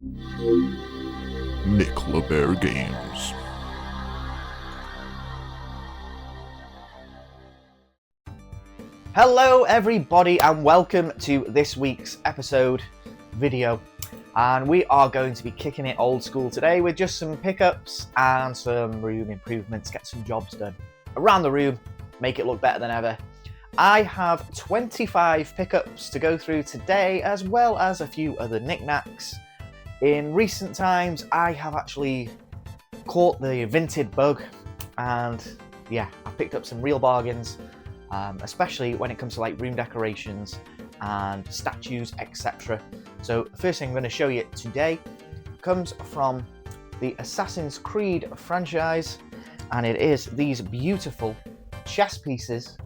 Nick LeBear Games. Hello everybody and welcome to this week's episode video, and we are going to be kicking it old school today with just some pickups and some room improvements, get some jobs done around the room, make it look better than ever. I have 25 pickups to go through today, as well as a few other knickknacks. In recent times I have actually caught the Vinted bug, and yeah, I picked up some real bargains. Especially when it comes to like room decorations and statues, etc. So the first thing I'm going to show you today comes from the Assassin's Creed franchise, and it is these beautiful chess pieces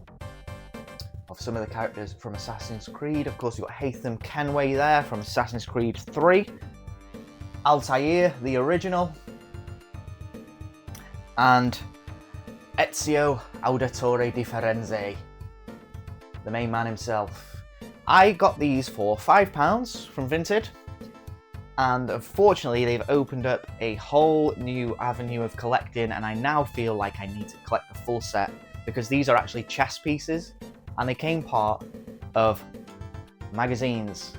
of some of the characters from Assassin's Creed. Of course, you've got Haytham Kenway there from Assassin's Creed 3, Altair, the original, and Ezio Auditore di Firenze, the main man himself. I got these for £5 from Vinted, and unfortunately they've opened up a whole new avenue of collecting, and I now feel like I need to collect the full set because these are actually chess pieces and they came part of magazines.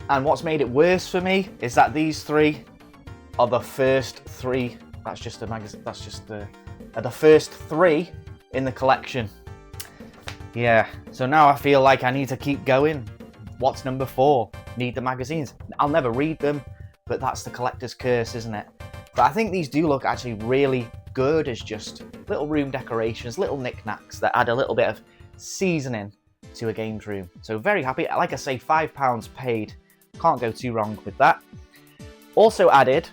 And what's made it worse for me is that these three are the first three. That's just a magazine. That's just the first three in the collection. Yeah, so now I feel like I need to keep going. What's number 4? Need the magazines. I'll never read them, but that's the collector's curse, isn't it? But I think these do look actually really good as just little room decorations, little knickknacks that add a little bit of seasoning to a games room. So very happy. Like I say, £5 paid. Can't go too wrong with that. Also added,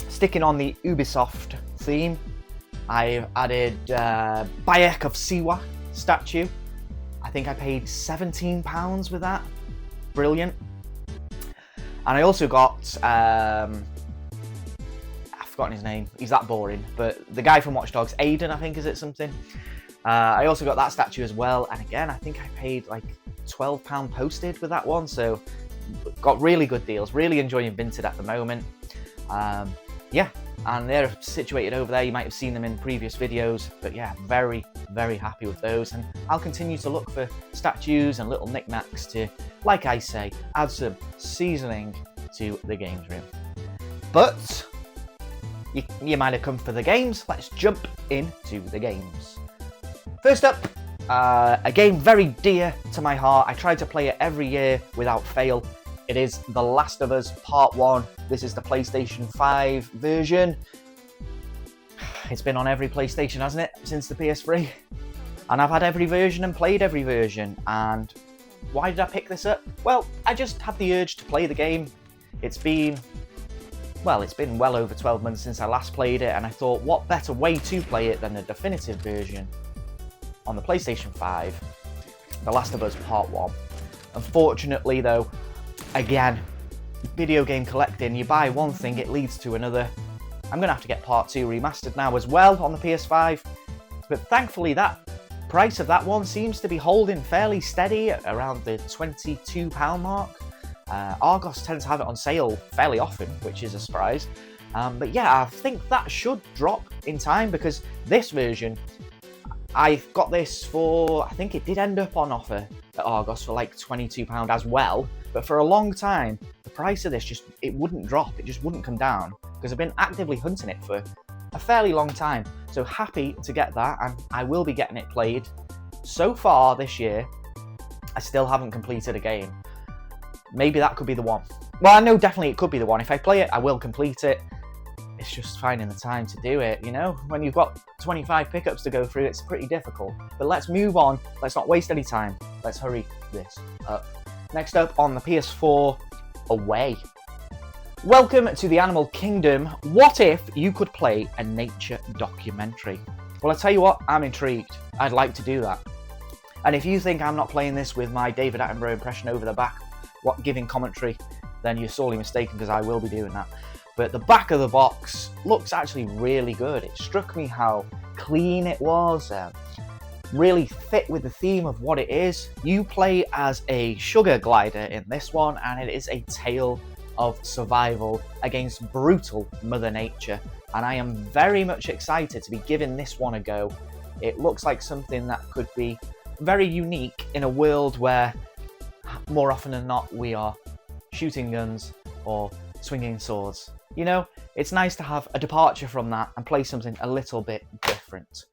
sticking on the Ubisoft theme, I've added Bayek of Siwa statue. I think I paid £17 with that. Brilliant. And I also got, I've forgotten his name, he's that boring, but the guy from Watch Dogs, Aiden, I think, is it something? I also got that statue as well, and again, I think I paid like £12 posted with that one, so got really good deals, really enjoying Vinted at the moment. Yeah, and they're situated over there. You might have seen them in previous videos, but yeah, very, very happy with those. And I'll continue to look for statues and little knickknacks to, like I say, add some seasoning to the games room. But you might have come for the games. Let's jump into the games. First up, a game very dear to my heart. I try to play it every year without fail. It is The Last of Us Part 1. This is the PlayStation 5 version. It's been on every PlayStation, hasn't it, since the PS3? And I've had every version and played every version. And why did I pick this up? Well, I just had the urge to play the game. It's been well over 12 months since I last played it, and I thought, what better way to play it than the definitive version on the PlayStation 5, The Last of Us Part 1. Unfortunately, though, again, video game collecting, you buy one thing, it leads to another. I'm going to have to get Part 2 remastered now as well on the PS5, but thankfully that price of that one seems to be holding fairly steady at around the £22 mark. Argos tends to have it on sale fairly often, which is a surprise. But yeah, I think that should drop in time, because this version, I got this for, I think it did end up on offer at Argos for like £22 as well. But for a long time, the price of this it wouldn't drop, it just wouldn't come down, because I've been actively hunting it for a fairly long time. So happy to get that, and I will be getting it played. So far this year, I still haven't completed a game. Maybe that could be the one. Well, I know definitely it could be the one. If I play it, I will complete it. It's just finding the time to do it, you know? When you've got 25 pickups to go through, it's pretty difficult. But let's move on. Let's not waste any time. Let's hurry this up. Next up on the PS4, Away. Welcome to the Animal Kingdom. What if you could play a nature documentary? Well, I'll tell you what, I'm intrigued. I'd like to do that. And if you think I'm not playing this with my David Attenborough impression over the back, giving commentary, then you're sorely mistaken, because I will be doing that. But the back of the box looks actually really good. It struck me how clean it was, really fit with the theme of what it is. You play as a sugar glider in this one, and it is a tale of survival against brutal Mother Nature, and I am very much excited to be giving this one a go. It looks like something that could be very unique in a world where, more often than not, we are shooting guns or swinging swords. You know, it's nice to have a departure from that and play something a little bit different.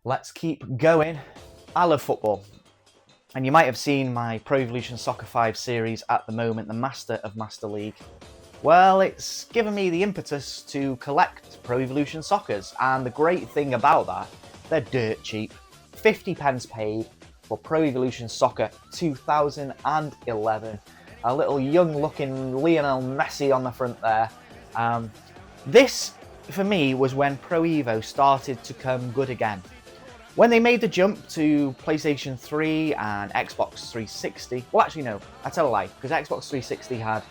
Let's keep going. I love football. And you might have seen my Pro Evolution Soccer 5 series at the moment, the Master of Master League. Well, it's given me the impetus to collect Pro Evolution Soccers, and the great thing about that, they're dirt cheap. 50 pence paid for Pro Evolution Soccer 2011. A little young-looking Lionel Messi on the front there. This, for me, was when Pro Evo started to come good again. When they made the jump to PlayStation 3 and Xbox 360, well actually no, I tell a lie, because Xbox 360 had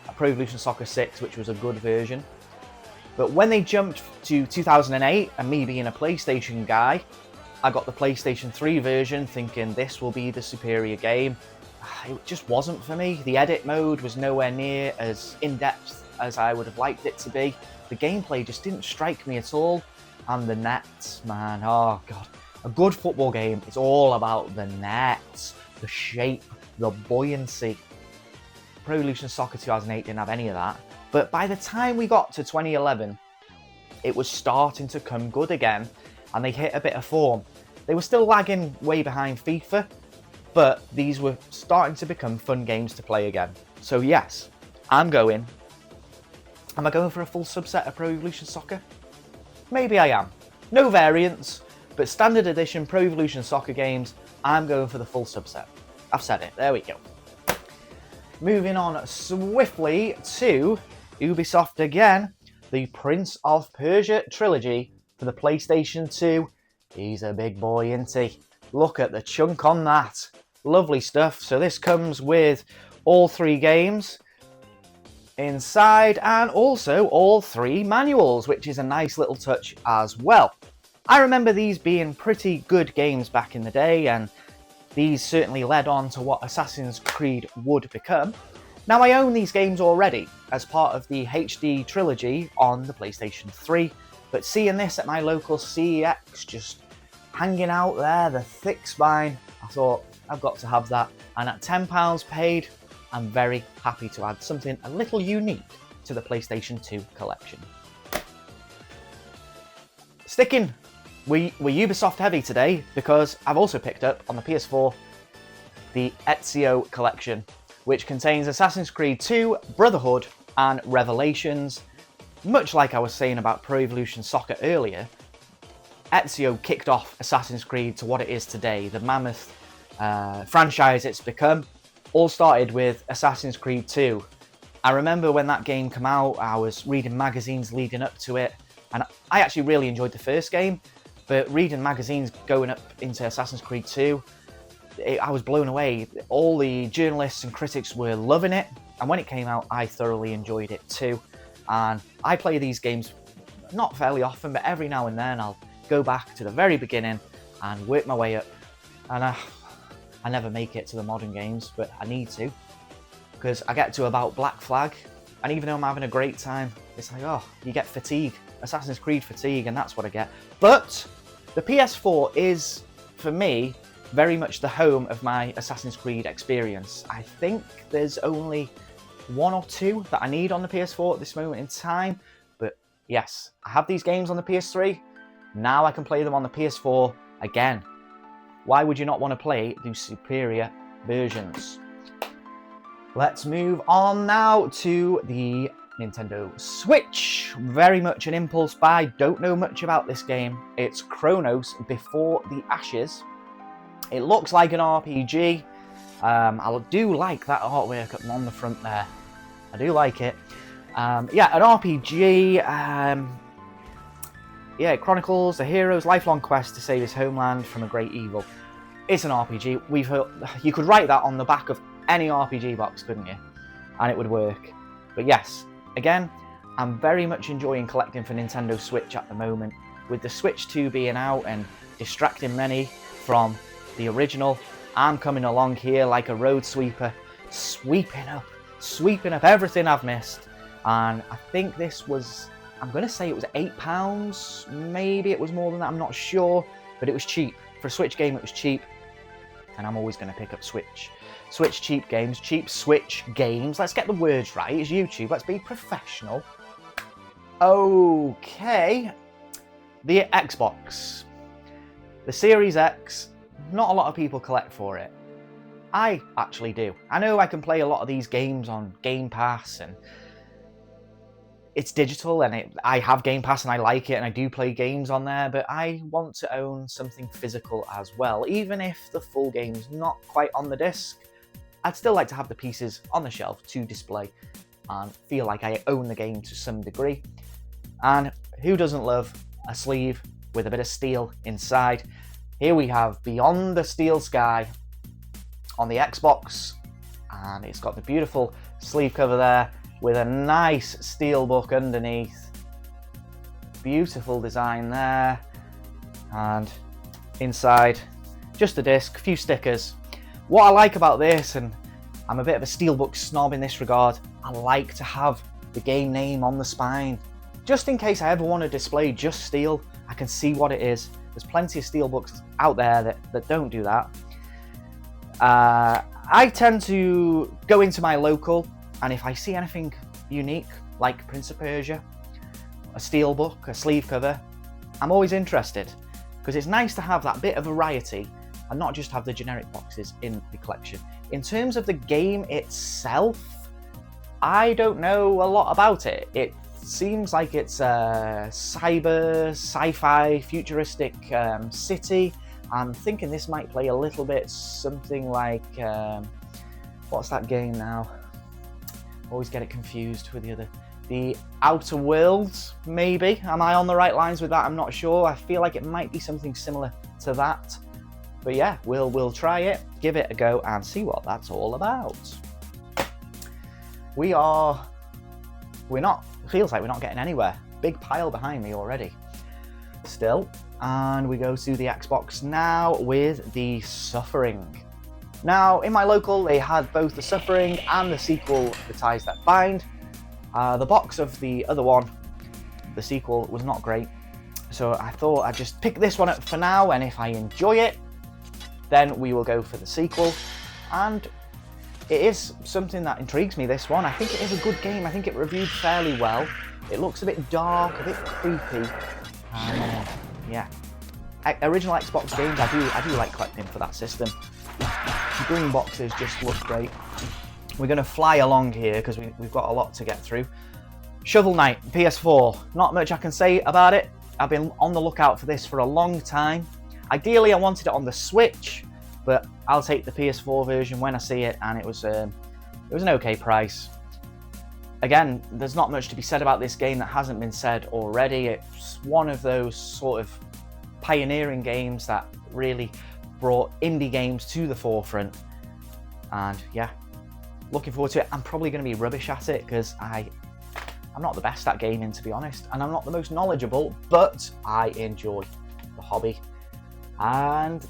a Pro Evolution Soccer 6, which was a good version. But when they jumped to 2008, and me being a PlayStation guy, I got the PlayStation 3 version thinking this will be the superior game. It just wasn't for me. The edit mode was nowhere near as in-depth as I would have liked it to be. The gameplay just didn't strike me at all. And the nets, man, oh god. A good football game is all about the nets, the shape, the buoyancy. Pro Evolution Soccer 2008 didn't have any of that. But by the time we got to 2011, it was starting to come good again, and they hit a bit of form. They were still lagging way behind FIFA, but these were starting to become fun games to play again. So yes, I'm going. Am I going for a full subset of Pro Evolution Soccer? Maybe I am. No variants. But standard edition Pro Evolution Soccer games, I'm going for the full subset. I've said it, there we go. Moving on swiftly to Ubisoft again, the Prince of Persia trilogy for the PlayStation 2. He's a big boy, isn't he? Look at the chunk on that. Lovely stuff. So this comes with all 3 games inside and also all 3 manuals, which is a nice little touch as well. I remember these being pretty good games back in the day, and these certainly led on to what Assassin's Creed would become. Now, I own these games already as part of the HD trilogy on the PlayStation 3, but seeing this at my local CEX just hanging out there, the thick spine, I thought, I've got to have that. And at £10 paid, I'm very happy to add something a little unique to the PlayStation 2 collection. Sticking we're Ubisoft heavy today because I've also picked up on the PS4 the Ezio collection, which contains Assassin's Creed 2, Brotherhood and Revelations. Much like I was saying about Pro Evolution Soccer earlier, Ezio kicked off Assassin's Creed to what it is today, the mammoth franchise it's become. All started with Assassin's Creed 2. I remember when that game came out, I was reading magazines leading up to it, and I actually really enjoyed the first game. But reading magazines going up into Assassin's Creed 2, I was blown away. All the journalists and critics were loving it, and when it came out, I thoroughly enjoyed it too. And I play these games not fairly often, but every now and then I'll go back to the very beginning and work my way up. And I never make it to the modern games, but I need to, because I get to about Black Flag, and even though I'm having a great time, it's like, oh, you get fatigue. Assassin's Creed fatigue, and that's what I get. But the PS4 is, for me, very much the home of my Assassin's Creed experience. I think there's only 1 or 2 that I need on the PS4 at this moment in time, but yes, I have these games on the PS3, now I can play them on the PS4 again. Why would you not want to play the superior versions? Let's move on now to the Nintendo Switch. Very much an impulse buy. Don't know much about this game. It's Chronos Before the Ashes. It looks like an RPG. I do like that artwork up on the front there. I do like it. Yeah, an RPG. Yeah, it chronicles the hero's lifelong quest to save his homeland from a great evil. It's an RPG. You could write that on the back of any RPG box, couldn't you? And it would work. But yes, again, I'm very much enjoying collecting for Nintendo Switch at the moment. With the Switch 2 being out and distracting many from the original, I'm coming along here like a road sweeper, sweeping up sweeping up everything I've missed. And I think this was, I'm going to say it was £8. Maybe it was more than that, I'm not sure. But it was cheap. For a Switch game, it was cheap. And I'm always going to pick up Switch cheap games, cheap Switch games. Let's get the words right. It's YouTube. Let's be professional. Okay. The Xbox. The Series X. Not a lot of people collect for it. I actually do. I know I can play a lot of these games on Game Pass, and it's digital, and I have Game Pass and I like it, and I do play games on there, but I want to own something physical as well. Even if the full game's not quite on the disc, I'd still like to have the pieces on the shelf to display and feel like I own the game to some degree. And who doesn't love a sleeve with a bit of steel inside? Here we have Beyond the Steel Sky on the Xbox, and it's got the beautiful sleeve cover there with a nice steelbook underneath. Beautiful design there. And inside, just a disc, a few stickers. What I like about this, and I'm a bit of a steelbook snob in this regard, I like to have the game name on the spine. Just in case I ever want to display just steel, I can see what it is. There's plenty of steelbooks out there that don't do that. I tend to go into my local, and if I see anything unique, like Prince of Persia, a steelbook, a sleeve cover, I'm always interested, because it's nice to have that bit of variety and not just have the generic boxes in the collection. In terms of the game itself, I don't know a lot about it. It seems like it's a cyber, sci-fi, futuristic city. I'm thinking this might play a little bit something like, what's that game now? Always get it confused with the Outer Worlds, maybe. Am I on the right lines with that? I'm not sure. I feel like it might be something similar to that. But yeah, we'll try it, give it a go, and see what that's all about. Feels like we're not getting anywhere. Big pile behind me already. Still, and we go to the Xbox now with The Suffering. Now, in my local, they had both The Suffering and the sequel, The Ties That Bind. The box of the other one, the sequel, was not great. So I thought I'd just pick this one up for now, and if I enjoy it, then we will go for the sequel. And it is something that intrigues me, this one. I think it is a good game. I think it reviewed fairly well. It looks a bit dark, a bit creepy. And yeah. Original Xbox games, I do like collecting for that system. The green boxes just look great. We're going to fly along here because we've got a lot to get through. Shovel Knight, PS4. Not much I can say about it. I've been on the lookout for this for a long time. Ideally, I wanted it on the Switch, but I'll take the PS4 version when I see it, and it was an okay price. Again, there's not much to be said about this game that hasn't been said already. It's one of those sort of pioneering games that really brought indie games to the forefront. And yeah, looking forward to it. I'm probably going to be rubbish at it because I'm not the best at gaming, to be honest, and I'm not the most knowledgeable, but I enjoy the hobby. And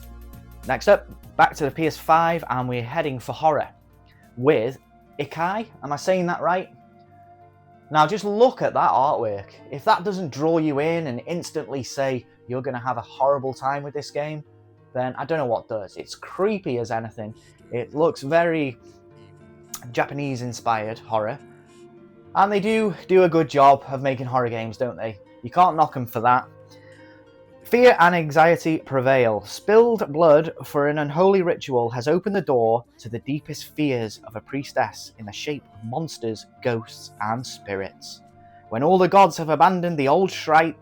next up, back to the PS5, and we're heading for horror with Ikai. Am I saying that right? Now just look at that artwork. If that doesn't draw you in and instantly say you're going to have a horrible time with this game, then I don't know what does. It's creepy as anything. It looks very Japanese inspired horror. And they do a good job of making horror games, don't they? You can't knock them for that. Fear and anxiety prevail. Spilled blood for an unholy ritual has opened the door to the deepest fears of a priestess in the shape of monsters, ghosts, and spirits. When all the gods have abandoned the old shrine?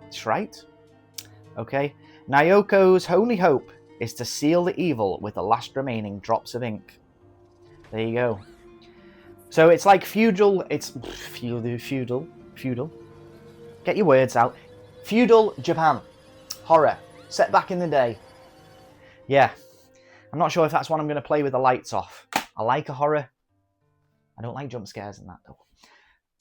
Okay. Naoko's only hope is to seal the evil with the last remaining drops of ink. There you go. So it's like feudal. It's feudal. Get your words out. Feudal Japan. Horror, set back in the day. Yeah, I'm not sure if that's one I'm going to play with the lights off. I like a horror. I don't like jump scares and that though.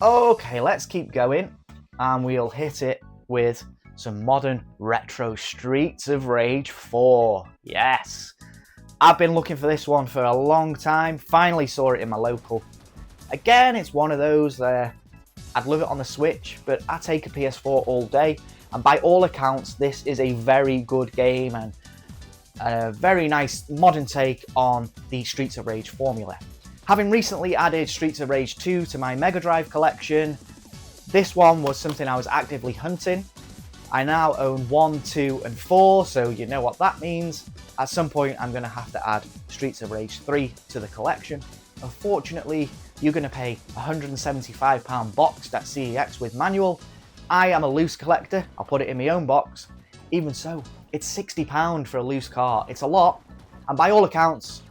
Okay, let's keep going. And we'll hit it with some modern retro Streets of Rage 4. Yes. I've been looking for this one for a long time. Finally saw it in my local. Again, it's one of those there. I'd love it on the Switch, but I take a PS4 all day. And by all accounts, this is a very good game and a very nice modern take on the Streets of Rage formula. Having recently added Streets of Rage 2 to my Mega Drive collection, this one was something I was actively hunting. I now own 1, 2, and 4, so you know what that means. At some point, I'm going to have to add Streets of Rage 3 to the collection. Unfortunately, you're going to pay £175 boxed at CEX with manual. I am a loose collector, I'll put it in my own box. Even so, it's £60 for a loose car. It's a lot, and by all accounts,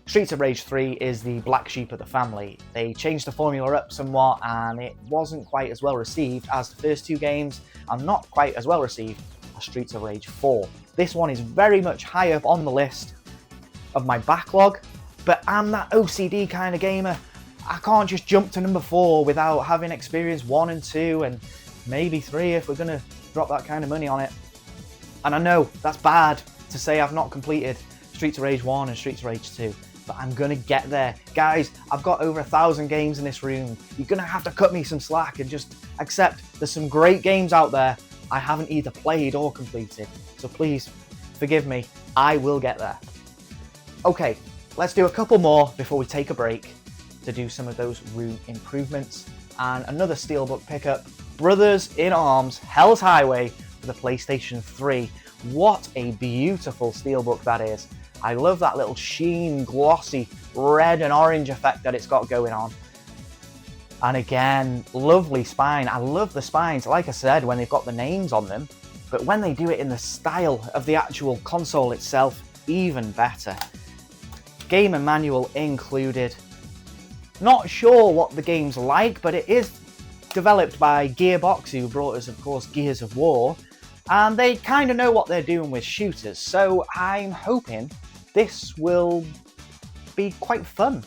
Streets of Rage 3 is the black sheep of the family. They changed the formula up somewhat and it wasn't quite as well received as the first two games and not quite as well received as Streets of Rage 4. This one is very much high up on the list of my backlog, but I'm that OCD kind of gamer. I can't just jump to number 4 without having experienced 1 and 2 and maybe 3 if we're going to drop that kind of money on it. And I know that's bad to say I've not completed Streets of Rage 1 and Streets of Rage 2. But I'm gonna get there. Guys, I've got over 1,000 games in this room. You're gonna have to cut me some slack and just accept there's some great games out there I haven't either played or completed. So please, forgive me, I will get there. Okay, let's do a couple more before we take a break to do some of those room improvements. And another Steelbook pickup, Brothers in Arms, Hell's Highway for the PlayStation 3. What a beautiful Steelbook that is. I love that little sheen, glossy, red and orange effect that it's got going on. And again, lovely spine. I love the spines, like I said, when they've got the names on them. But when they do it in the style of the actual console itself, even better. Game and manual included. Not sure what the game's like, but it is developed by Gearbox, who brought us, of course, Gears of War. And they kind of know what they're doing with shooters, so I'm hoping this will be quite fun.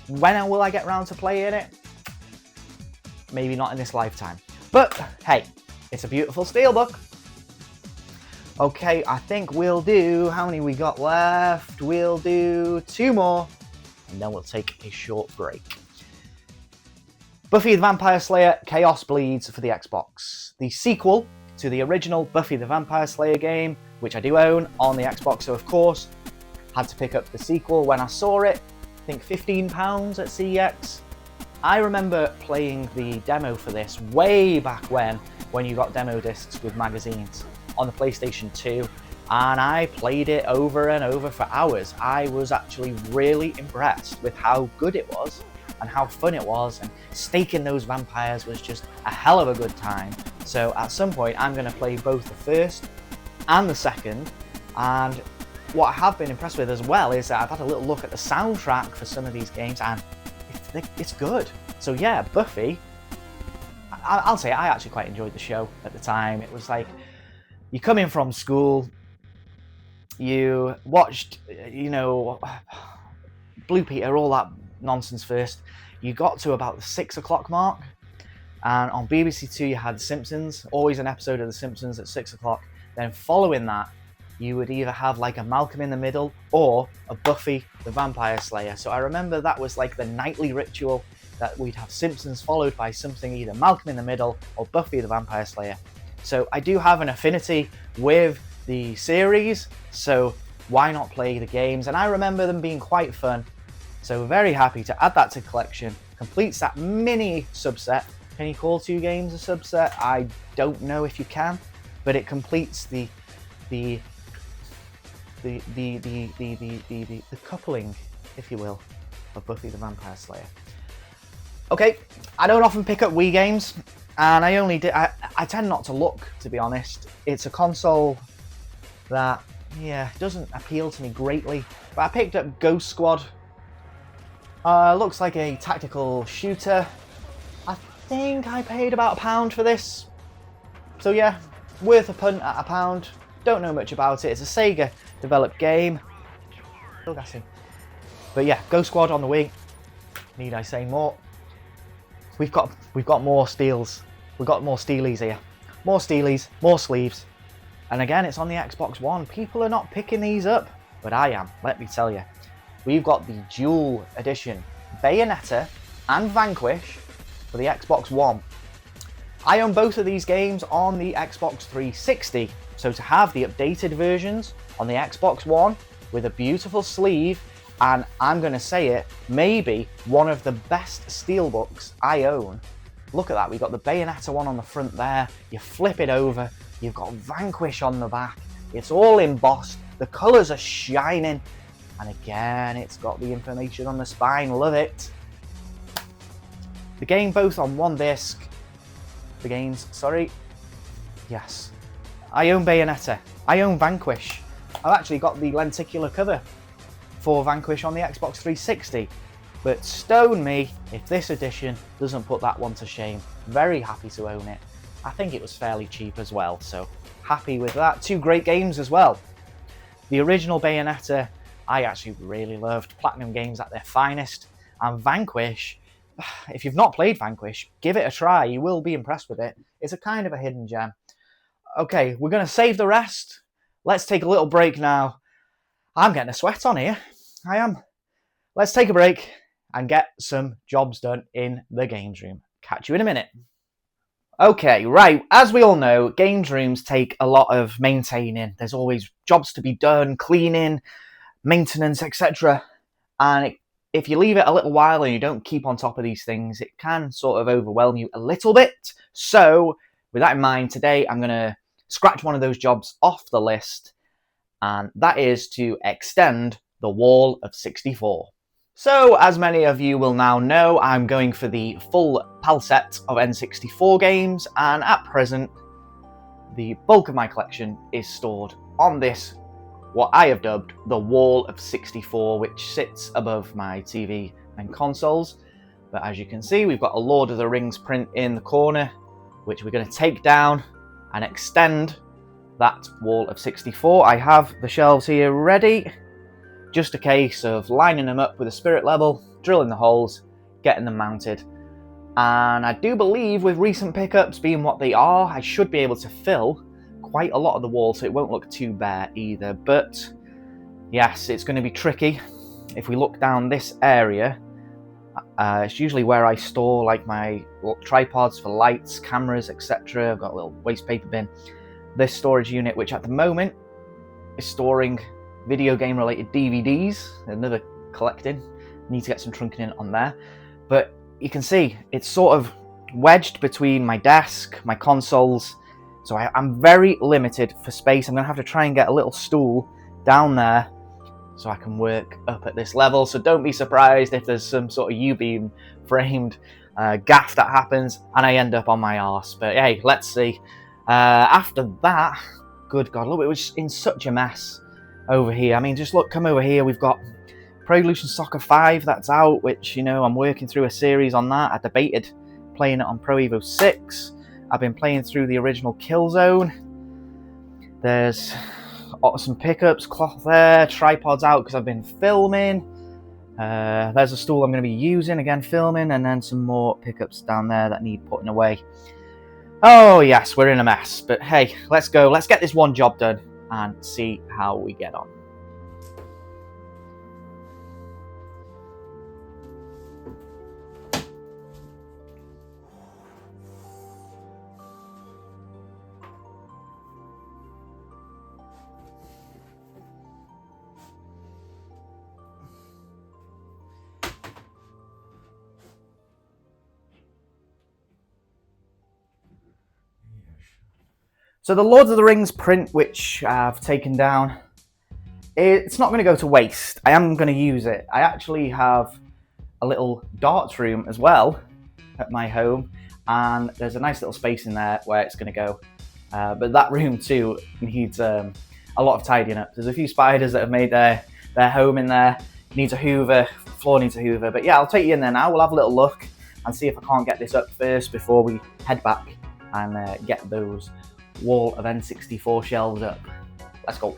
When will I get around to playing it? Maybe not in this lifetime. But hey, it's a beautiful Steelbook. Okay, I think we'll do, how many we got left? We'll do 2 more, and then we'll take a short break. Buffy the Vampire Slayer Chaos Bleeds for the Xbox. The sequel to the original Buffy the Vampire Slayer game, which I do own on the Xbox, so of course, had to pick up the sequel when I saw it. I think £15 at CEX. I remember playing the demo for this way back when you got demo discs with magazines on the PlayStation 2, and I played it over and over for hours. I was actually really impressed with how good it was and how fun it was, and staking those vampires was just a hell of a good time. So at some point I'm going to play both the first and the second, and what I have been impressed with as well is that I've had a little look at the soundtrack for some of these games and it's good. So yeah, Buffy, I'll say I actually quite enjoyed the show at the time. It was like, you come in from school, you watched, Blue Peter, all that nonsense first. You got to about the 6 o'clock mark, and on BBC Two you had The Simpsons, always an episode of The Simpsons at 6 o'clock. Then following that, you would either have like a Malcolm in the Middle or a Buffy the Vampire Slayer. So I remember that was like the nightly ritual, that we'd have Simpsons followed by something either Malcolm in the Middle or Buffy the Vampire Slayer. So I do have an affinity with the series, so why not play the games? And I remember them being quite fun. So very happy to add that to the collection. Completes that mini subset. Can you call 2 games a subset? I don't know if you can, but it completes the coupling, if you will, of Buffy the Vampire Slayer. Okay, I don't often pick up Wii games, and I tend not to look, to be honest. It's a console that, doesn't appeal to me greatly. But I picked up Ghost Squad. Looks like a tactical shooter. I think I paid about £1 for this. So yeah, worth a punt at £1. Don't know much about it. It's a Sega developed game. Still gassing. But yeah, Ghost Squad on the Wii. Need I say more? We've got more steels. We've got more steelies here. More steelies, more sleeves. And again, it's on the Xbox One. People are not picking these up, but I am, let me tell you. We've got the dual edition Bayonetta and Vanquish for the Xbox One. I own both of these games on the Xbox 360, so to have the updated versions on the Xbox One with a beautiful sleeve, and I'm going to say it, maybe one of the best steelbooks I own. Look at that, we've got the Bayonetta one on the front there, you flip it over, you've got Vanquish on the back, it's all embossed, the colours are shining, and again it's got the information on the spine, love it. The game both on one disc, yes. I own Bayonetta, I own Vanquish, I've actually got the lenticular cover for Vanquish on the Xbox 360, but stone me if this edition doesn't put that one to shame. Very happy to own it. I think it was fairly cheap as well, so happy with that. Two great games as well. The original Bayonetta I actually really loved, Platinum Games at their finest, and Vanquish, if you've not played Vanquish, give it a try, you will be impressed with it. It's a kind of a hidden gem. Okay, we're going to save the rest. Let's take a little break now. I'm getting a sweat on here. I am. Let's take a break and get some jobs done in the games room. Catch you in a minute. Okay, right, as we all know, games rooms take a lot of maintaining. There's always jobs to be done, cleaning, maintenance, etc. And if you leave it a little while and you don't keep on top of these things, it can sort of overwhelm you a little bit. So, with that in mind, today I'm going to scratch one of those jobs off the list, and that is to extend the wall of 64. So, as many of you will now know, I'm going for the full PAL set of N64 games, and at present, the bulk of my collection is stored on this, what I have dubbed the Wall of 64, which sits above my TV and consoles. But as you can see, we've got a Lord of the Rings print in the corner, which we're going to take down and extend that Wall of 64. I have the shelves here ready. Just a case of lining them up with a spirit level, drilling the holes, getting them mounted. And I do believe with recent pickups being what they are, I should be able to fill quite a lot of the wall, so it won't look too bare either. But yes, it's going to be tricky. If we look down this area, it's usually where I store like my tripods for lights, cameras, etc. I've got a little waste paper bin. This storage unit, which at the moment is storing video game related DVDs, another collecting. Need to get some trunking in on there. But you can see it's sort of wedged between my desk, my consoles, so I'm very limited for space. I'm going to have to try and get a little stool down there so I can work up at this level. So don't be surprised if there's some sort of U-beam framed gaff that happens and I end up on my arse. But hey, let's see. After that, good God, look, it was in such a mess over here. I mean, just look, come over here. We've got Pro Evolution Soccer 5 that's out, which, you know, I'm working through a series on that. I debated playing it on Pro Evo 6. I've been playing through the original Killzone. There's some pickups, cloth there, tripods out because I've been filming. There's a stool I'm going to be using, again filming, and then some more pickups down there that need putting away. Oh yes, we're in a mess, but hey, let's go. Let's get this one job done and see how we get on. So the Lord of the Rings print, which I've taken down, it's not going to go to waste. I am going to use it. I actually have a little darts room as well at my home, and there's a nice little space in there where it's going to go. But that room too needs a lot of tidying up. There's a few spiders that have made their home in there. Needs a hoover, floor needs a hoover. But yeah, I'll take you in there now. We'll have a little look and see if I can't get this up first before we head back and get those wall of N64 shelves up. Let's go.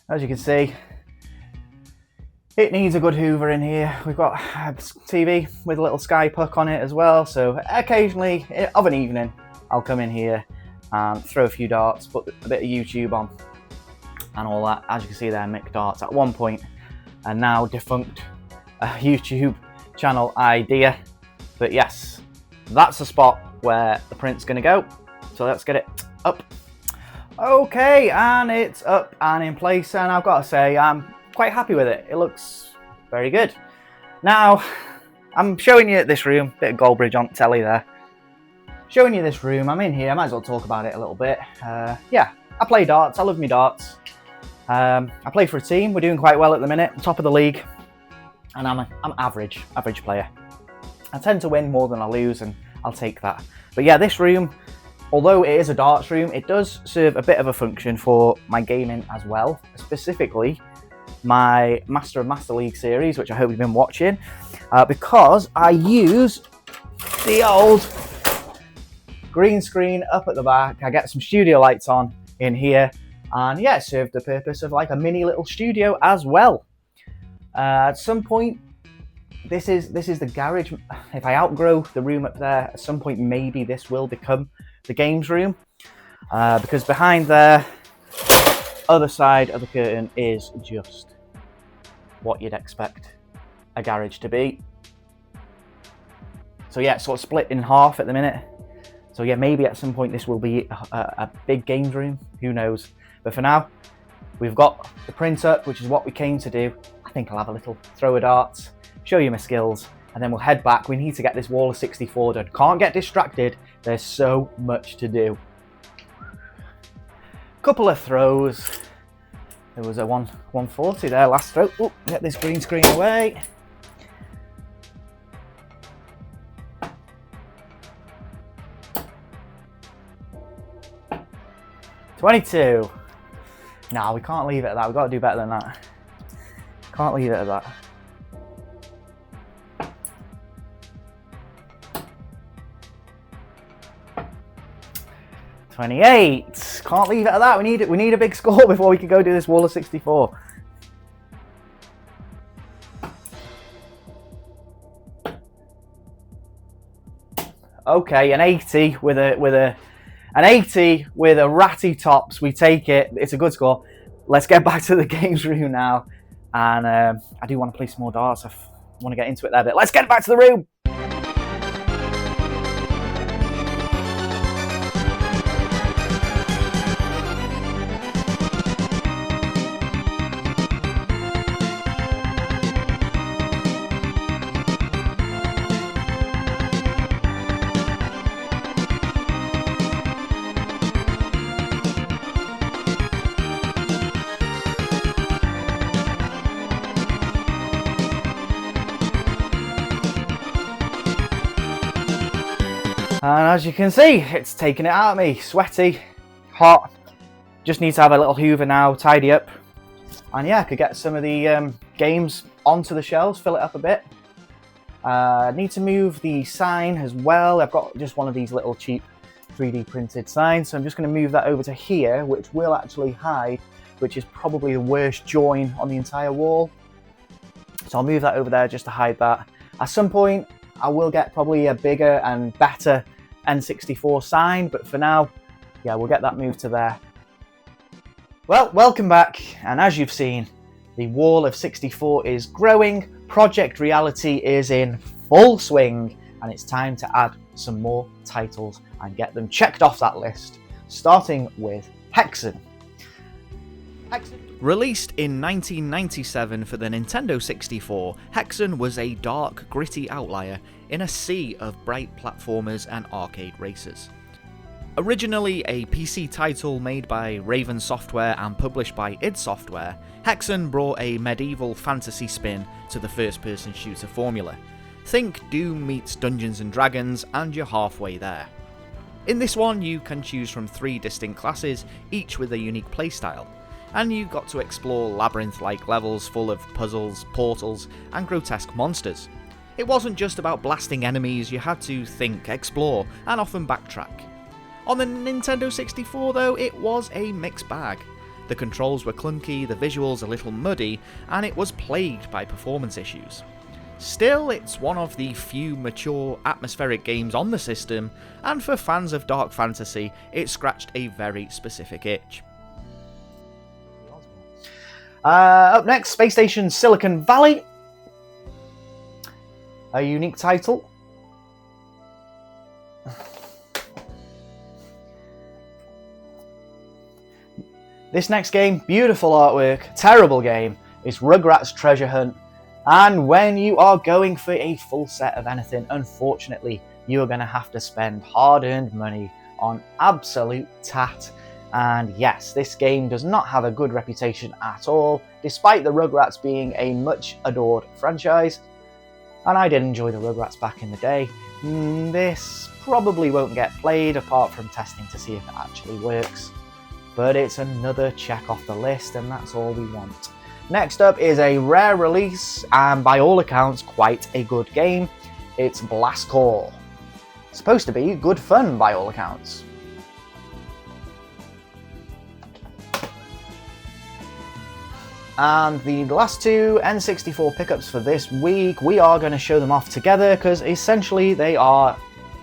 As you can see, it needs a good hoover in here. We've got a TV with a little sky puck on it as well, so occasionally, of an evening, I'll come in here and throw a few darts, put a bit of YouTube on and all that. As you can see there, Mick Darts at one point, and now defunct YouTube channel idea. But yes, that's the spot where the print's gonna go. So let's get it up. Okay, and it's up and in place, and I've got to say I'm quite happy with it. It looks very good. Now, I'm showing you this room, bit of Goldbridge on telly there. Showing you this room, I'm in here, I might as well talk about it a little bit. Yeah, I play darts, I love me darts. I play for a team, we're doing quite well at the minute, top of the league. And I'm average player. I tend to win more than I lose, and I'll take that. But yeah, this room, although it is a darts room, it does serve a bit of a function for my gaming as well. Specifically, my Master of Master League series, which I hope you've been watching, because I use the old green screen up at the back. I get some studio lights on in here, and yeah, it served the purpose of like a mini little studio as well. At some point, this is the garage. If I outgrow the room up there, at some point maybe this will become the games room, because behind there, other side of the curtain is just what you'd expect a garage to be. So yeah, it's sort of split in half at the minute. So yeah, maybe at some point this will be a big games room, who knows. But for now, we've got the print up, which is what we came to do. I think I'll have a little throw of darts, show you my skills, and then we'll head back. We need to get this wall of 64 done. Can't get distracted, there's so much to do. Couple of throws. There was a 140 there, last throw. Oh, get this green screen away. $22. No, we can't leave it at that. We've got to do better than that. Can't leave it at that. $28. Can't leave it at that. We need a big score before we can go do this wall of 64. Okay, an 80 with a ratty tops. We take it. It's a good score. Let's get back to the games room now. And I do want to play some more darts. I want to get into it there, but let's get back to the room. And as you can see, it's taking it out of me. Sweaty, hot. Just need to have a little hoover now, tidy up. And yeah, I could get some of the games onto the shelves, fill it up a bit. I need to move the sign as well. I've got just one of these little cheap 3D printed signs, so I'm just going to move that over to here, which will actually hide, which is probably the worst join on the entire wall. So I'll move that over there just to hide that. At some point, I will get probably a bigger and better N64 sign, but for now, yeah, we'll get that moved to there. Well, welcome back, and as you've seen, the wall of 64 is growing, Project Reality is in full swing, and it's time to add some more titles and get them checked off that list, starting with Hexen. Released in 1997 for the Nintendo 64, Hexen was a dark, gritty outlier in a sea of bright platformers and arcade races. Originally a PC title made by Raven Software and published by id Software, Hexen brought a medieval fantasy spin to the first-person shooter formula. Think Doom meets Dungeons & Dragons and you're halfway there. In this one you can choose from 3 distinct classes, each with a unique playstyle, and you got to explore labyrinth-like levels full of puzzles, portals, and grotesque monsters. It wasn't just about blasting enemies, you had to think, explore, and often backtrack. On the Nintendo 64 though, it was a mixed bag. The controls were clunky, the visuals a little muddy, and it was plagued by performance issues. Still, it's one of the few mature, atmospheric games on the system, and for fans of dark fantasy, it scratched a very specific itch. Up next, Space Station Silicon Valley. A unique title. This next game, beautiful artwork, terrible game, is Rugrats Treasure Hunt. And when you are going for a full set of anything, unfortunately, you are going to have to spend hard-earned money on absolute tat. And yes, this game does not have a good reputation at all, despite the Rugrats being a much adored franchise. And I did enjoy the Rugrats back in the day. This probably won't get played apart from testing to see if it actually works. But it's another check off the list, and that's all we want. Next up is a rare release, and by all accounts, quite a good game. It's Blast Corps. Supposed to be good fun by all accounts. And the last two N64 pickups for this week, we are going to show them off together because essentially they are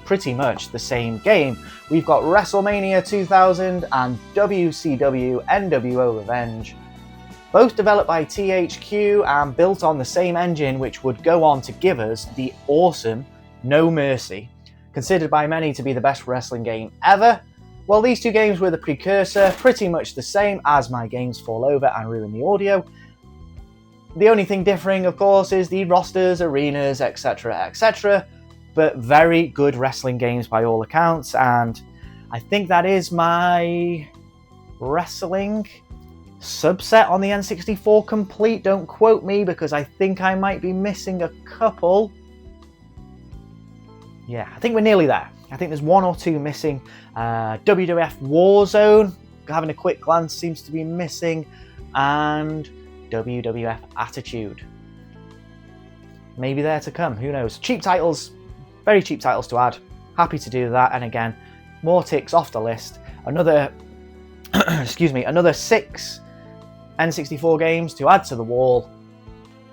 pretty much the same game. We've got WrestleMania 2000 and WCW NWO Revenge, both developed by THQ and built on the same engine which would go on to give us the awesome No Mercy, considered by many to be the best wrestling game ever. Well, these two games were the precursor, pretty much the same as my games Fall Over and Ruin the Audio. The only thing differing, of course, is the rosters, arenas, etc, etc, but very good wrestling games by all accounts, and I think that is my wrestling subset on the N64 complete. Don't quote me, because I think I might be missing a couple. Yeah, I think we're nearly there. I think there's one or two missing. WWF Warzone, having a quick glance, seems to be missing, and WWF Attitude. Maybe there to come, who knows. Cheap titles, very cheap titles to add. Happy to do that, and again, more ticks off the list. Another, excuse me, another 6 N64 games to add to the wall.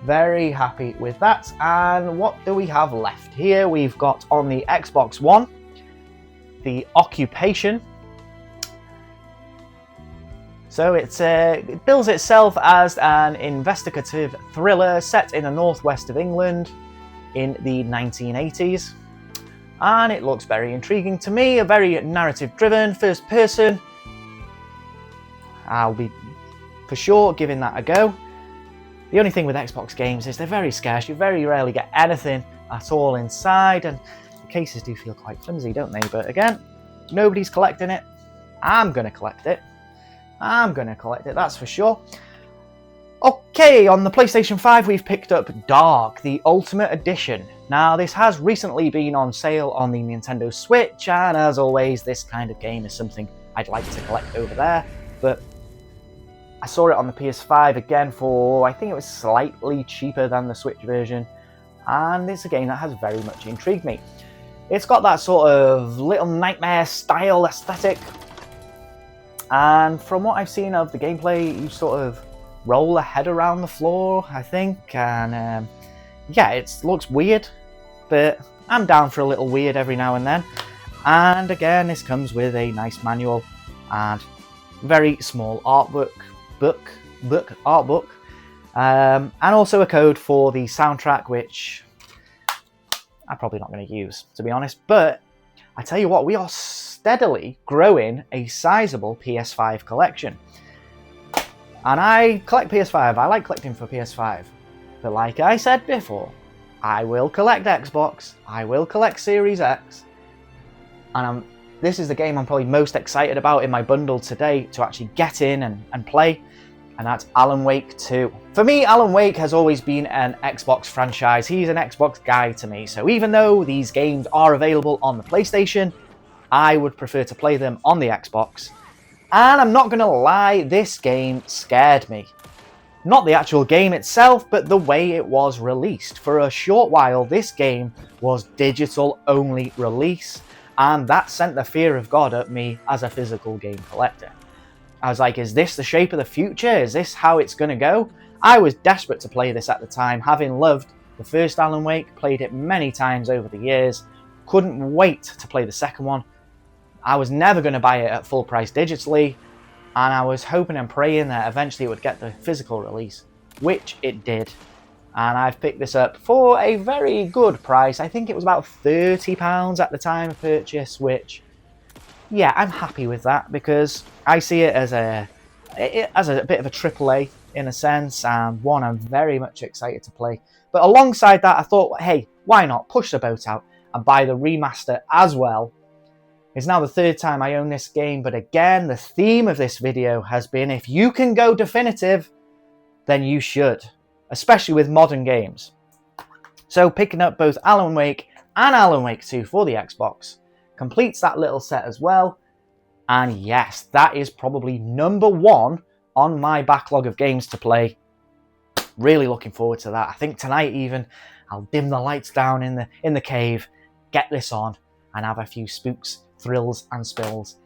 Very happy with that. And what do we have left here? We've got on the Xbox One, The Occupation. So it bills itself as an investigative thriller set in the northwest of England in the 1980s. And it looks very intriguing to me, a very narrative-driven first person. I'll be for sure giving that a go. The only thing with Xbox games is they're very scarce. You very rarely get anything at all inside, and the cases do feel quite flimsy, don't they? But again, nobody's collecting it. I'm going to collect it. I'm going to collect it, that's for sure. Okay, on the PlayStation 5 we've picked up Dark, the Ultimate Edition. Now this has recently been on sale on the Nintendo Switch, and as always this kind of game is something I'd like to collect over there, but I saw it on the PS5 again for, I think it was slightly cheaper than the Switch version, and it's a game that has very much intrigued me. It's got that sort of Little Nightmare style aesthetic, and from what I've seen of the gameplay, you sort of roll a head around the floor, I think, and yeah, it looks weird, but I'm down for a little weird every now and then. And again, this comes with a nice manual and very small art book, and also a code for the soundtrack, which I'm probably not going to use, to be honest. But I tell you what, we are steadily growing a sizable PS5 collection. And I collect PS5, I like collecting for PS5. But like I said before, I will collect Xbox, I will collect Series X, and this is the game I'm probably most excited about in my bundle today to actually get in and play, and that's Alan Wake 2. For me, Alan Wake has always been an Xbox franchise. He's an Xbox guy to me, so even though these games are available on the PlayStation, I would prefer to play them on the Xbox. And I'm not going to lie, this game scared me. Not the actual game itself, but the way it was released. For a short while, this game was digital-only release, and that sent the fear of God at me as a physical game collector. I was like, is this the shape of the future? Is this how it's going to go? I was desperate to play this at the time, having loved the first Alan Wake, played it many times over the years, couldn't wait to play the second one. I was never going to buy it at full price digitally, and I was hoping and praying that eventually it would get the physical release, which it did. And I've picked this up for a very good price. I think it was about £30 at the time of purchase, which, yeah, I'm happy with that because I see it as a bit of a AAA in a sense, and one I'm very much excited to play. But alongside that, I thought, hey, why not push the boat out and buy the remaster as well? It's now the third time I own this game, but again, the theme of this video has been if you can go definitive, then you should, especially with modern games. So picking up both Alan Wake and Alan Wake 2 for the Xbox completes that little set as well. And yes, that is probably number one on my backlog of games to play. Really looking forward to that. I think tonight even, I'll dim the lights down in the cave, get this on, and have a few spooks, thrills, and spills.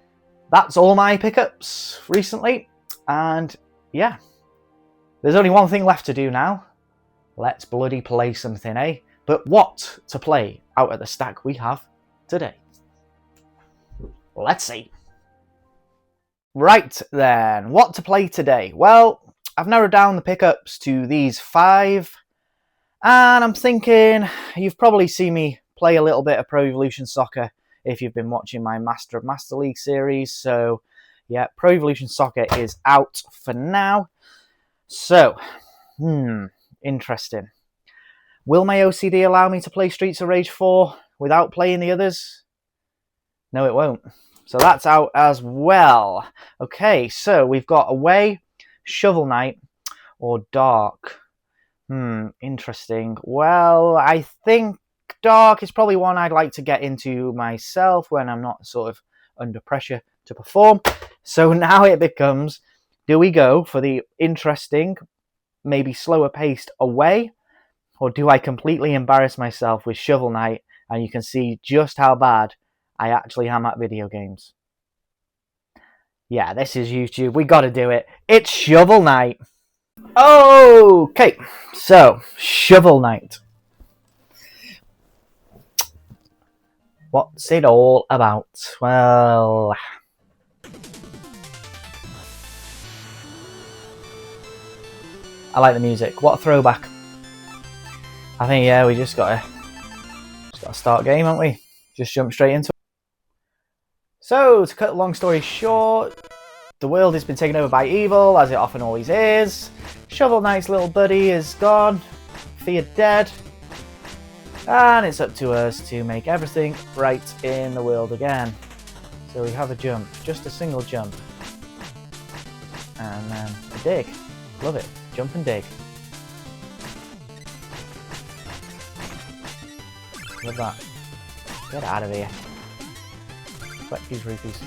That's all my pickups recently. And yeah, there's only one thing left to do now. Let's bloody play something, eh? But what to play out of the stack we have today? Let's see. Right then, what to play today? Well, I've narrowed down the pickups to these 5. And I'm thinking, you've probably seen me play a little bit of Pro Evolution Soccer if you've been watching my Master of Master League series. So yeah, Pro Evolution Soccer is out for now. So, interesting. Will my OCD allow me to play Streets of Rage 4 without playing the others? No, it won't. So that's out as well. Okay, so we've got Away, Shovel Knight, or Dark. Interesting. Well, I think Dark is probably one I'd like to get into myself when I'm not sort of under pressure to perform. So now it becomes, do we go for the interesting, maybe slower paced Away, or do I completely embarrass myself with Shovel Knight and you can see just how bad I actually am at video games? Yeah, this is YouTube. We gotta do it. It's Shovel Knight. Okay, so Shovel Knight. What's it all about? Well, I like the music. What a throwback. I think, yeah, we just gotta start game, haven't we? Just jump straight into it. So, to cut a long story short, the world has been taken over by evil, as it often always is. Shovel Knight's little buddy is gone, feared dead, and it's up to us to make everything right in the world again. So we have a jump, just a single jump, and then a dig. Love it. Jump and dig. Love that. Get out of here. Collect these rupees.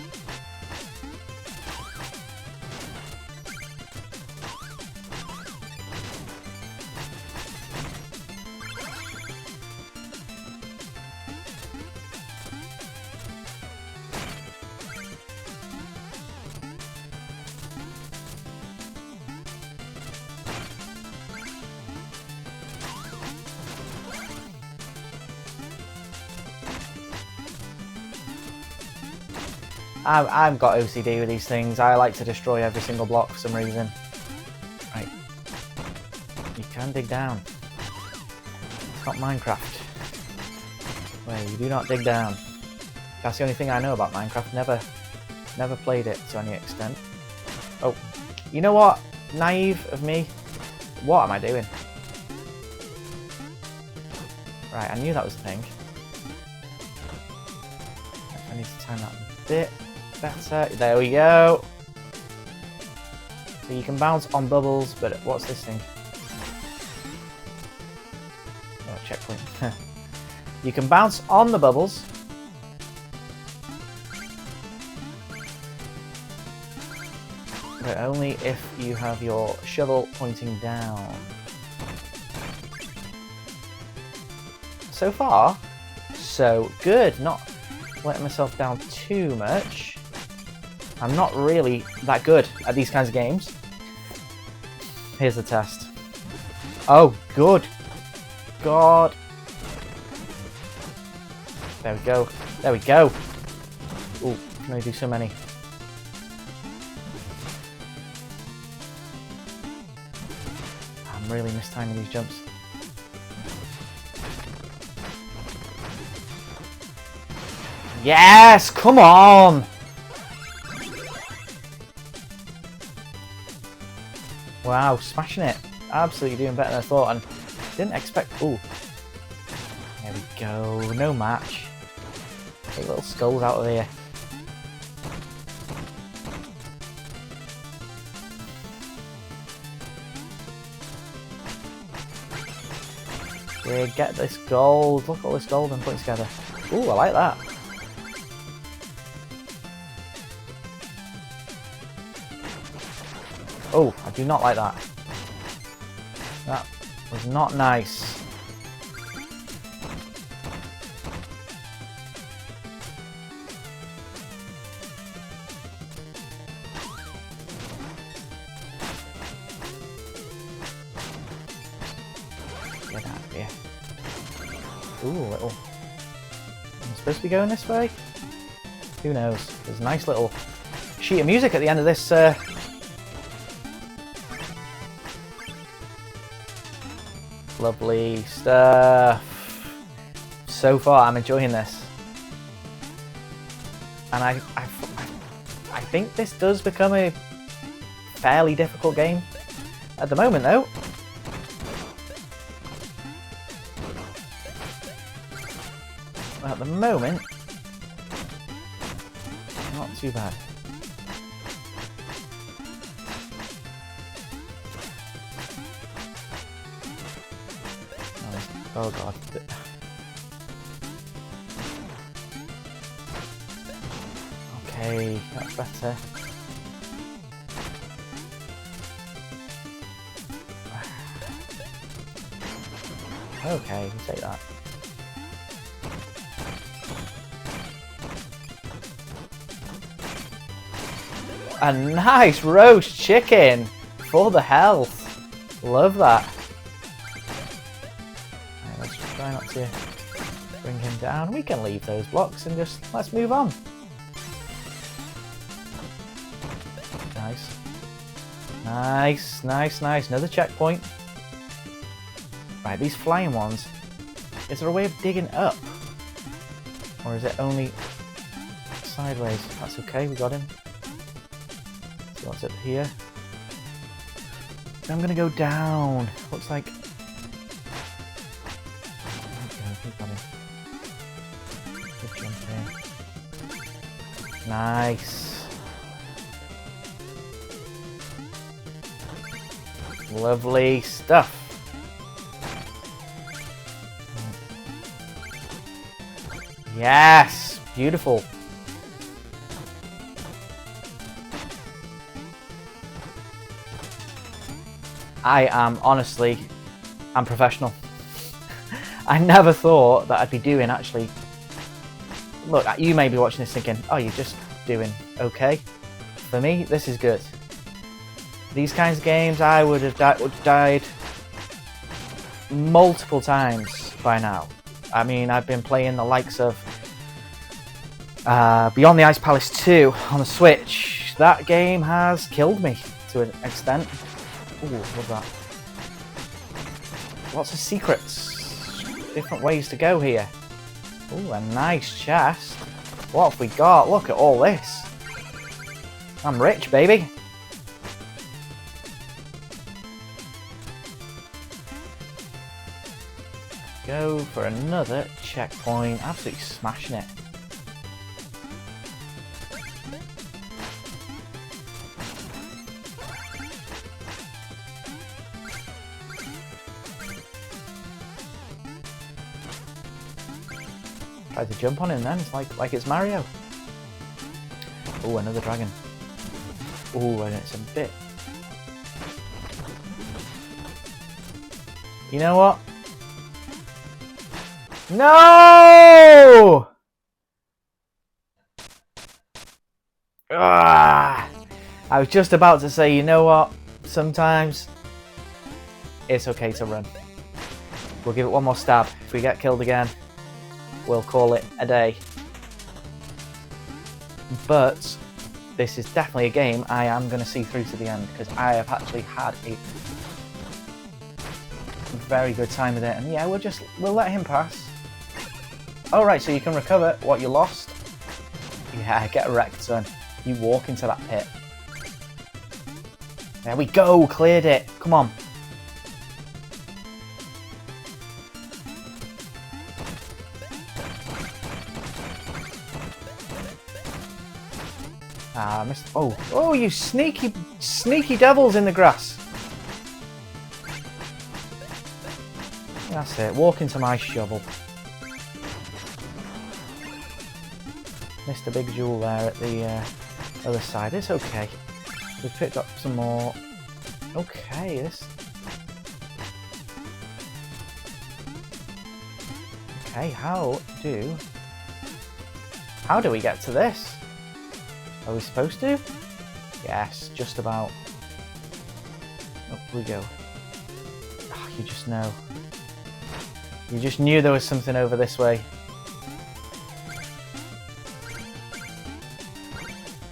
I've got OCD with these things. I like to destroy every single block for some reason. Right. You can dig down. It's not Minecraft. Where you do not dig down. That's the only thing I know about Minecraft. Never played it to any extent. Oh, you know what? Naive of me. What am I doing? Right, I knew that was the thing. I need to time that a bit better. There we go. So you can bounce on bubbles, but what's this thing? Oh, checkpoint. You can bounce on the bubbles. But only if you have your shovel pointing down. So far, so good. Not letting myself down too much. I'm not really that good at these kinds of games. Here's the test. Oh, good. God. There we go. There we go. Ooh, can I do so many? I'm really mistiming these jumps. Yes! Come on! Wow, smashing it. Absolutely doing better than I thought, and didn't expect... Ooh. There we go. No match. Take little skulls out of here. Yeah, get this gold. Look at all this gold I'm putting together. Ooh, I like that. Oh, I do not like that. That was not nice. Get out of here. Ooh, little. I'm supposed to be going this way? Who knows? There's a nice little sheet of music at the end of this. Lovely stuff. So far, I'm enjoying this, and I think this does become a fairly difficult game at the moment, though. At the moment, not too bad. Oh god. Okay, that's better. Okay, you can take that. A nice roast chicken for the health. Love that. Right, let's try not to bring him down. We can leave those blocks and just let's move on. Nice. Nice, nice, nice. Another checkpoint. Right, these flying ones. Is there a way of digging up? Or is it only sideways? That's okay, we got him. So what's up here? I'm gonna go down. Looks like... We got him. Good jump here. Nice. Lovely stuff. Yes! Beautiful. I'm professional. I never thought that I'd be doing actually... Look, you may be watching this thinking, oh, you're just doing okay. For me, this is good. These kinds of games, I would have died multiple times by now. I mean, I've been playing the likes of Beyond the Ice Palace 2 on the Switch. That game has killed me to an extent. Ooh, what's that? Lots of secrets. Different ways to go here. Ooh, a nice chest. What have we got? Look at all this. I'm rich, baby. Go for another checkpoint. Absolutely smashing it. Tried to jump on him then. It's like it's Mario. Oh, another dragon. Oh, and it's a bit. You know what? No! Ah! I was just about to say, you know what? Sometimes it's okay to run. We'll give it one more stab. If we get killed again, we'll call it a day. But this is definitely a game I am going to see through to the end, because I have actually had a very good time with it. And yeah, we'll let him pass. Oh right, so you can recover what you lost. Yeah, get wrecked, son. You walk into that pit. There we go, cleared it. Come on. Ah, missed. Oh, you sneaky devils in the grass. That's it. Walk into my shovel. Missed a big jewel there at the other side. It's okay. We've picked up some more. Okay, this. Okay, how do we get to this? Are we supposed to? Yes, just about. Up we go. Oh, you just know. You just knew there was something over this way.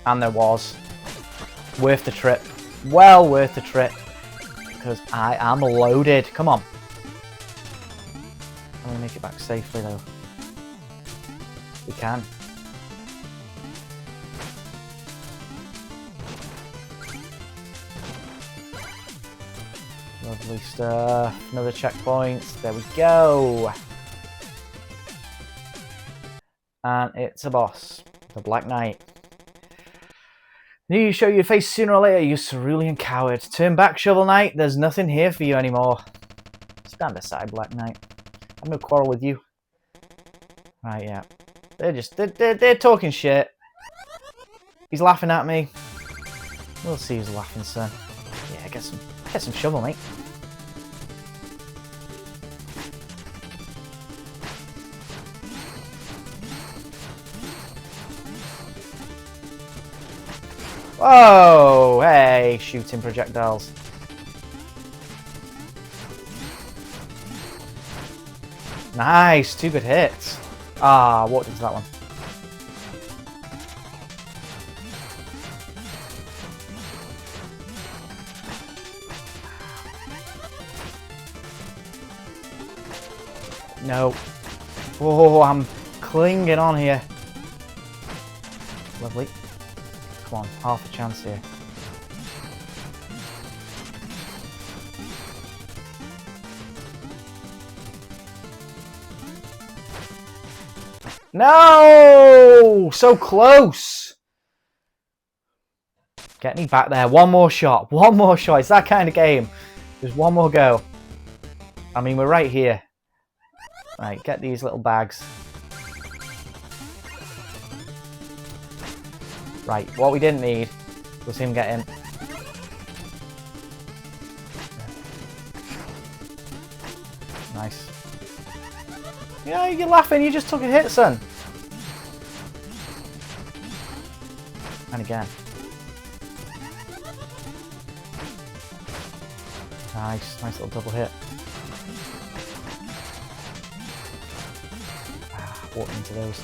And there was. Worth the trip. Well worth the trip. Because I am loaded. Come on. I'm going to make it back safely though. We can. Lovely stuff. Another checkpoint. There we go. And it's a boss. The Black Knight. You show your face sooner or later, you cerulean coward. Turn back, Shovel Knight. There's nothing here for you anymore. Stand aside, Black Knight. I've no quarrel with you. Right, yeah. They're talking shit. He's laughing at me. We'll see who's laughing, son. Yeah, get some shovel, mate. Whoa! Hey, shooting projectiles. Nice, 2 good hits. Ah, walked into that one. No. Oh, I'm clinging on here. Lovely. Come on, half a chance here. No! So close! Get me back there. One more shot. One more shot. It's that kind of game. Just one more go. I mean, we're right here. Right, get these little bags. Right, what we didn't need was him getting... Nice. Yeah, you're laughing, you just took a hit, son. And again. Nice, nice little double hit. Ah, walked into those.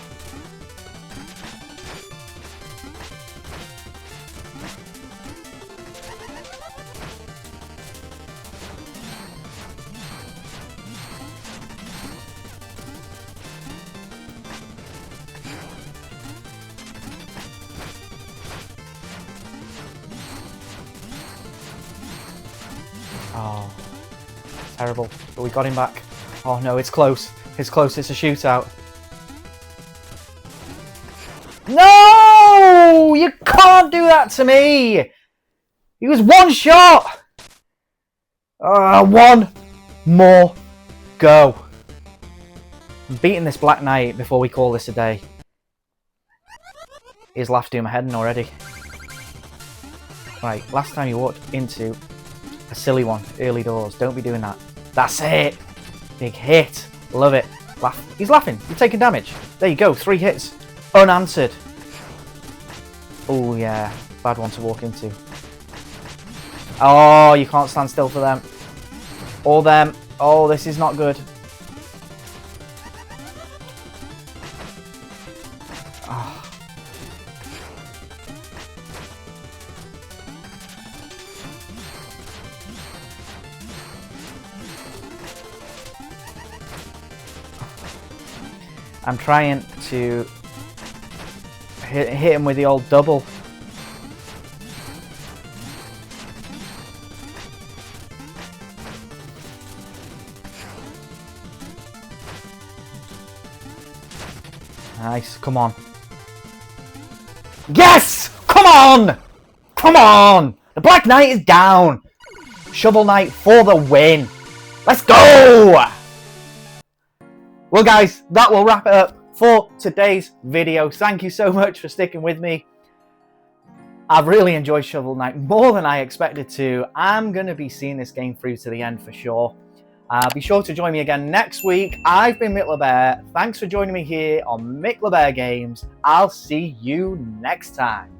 Oh, terrible. But we got him back. Oh no, it's close. It's close. It's a shootout. No! You can't do that to me! He was one shot! One more go. I'm beating this Black Knight before we call this a day. He's laughed in my head already. Right, last time you walked into a silly one, early doors. Don't be doing that. That's it. Big hit. Love it. Laugh. He's laughing. You're taking damage. There you go. 3 hits. Unanswered. Oh, yeah. Bad one to walk into. Oh, you can't stand still for them. Or them. Oh, this is not good. I'm trying to hit him with the old double. Nice, come on. Yes! Come on! Come on! The Black Knight is down! Shovel Knight for the win! Let's go! Well guys, that will wrap it up for today's video. Thank you so much for sticking with me. I've really enjoyed Shovel Knight more than I expected to. I'm going to be seeing this game through to the end for sure. Be sure to join me again next week. I've been Mick LeBear. Thanks for joining me here on Mick LeBear Games. I'll see you next time.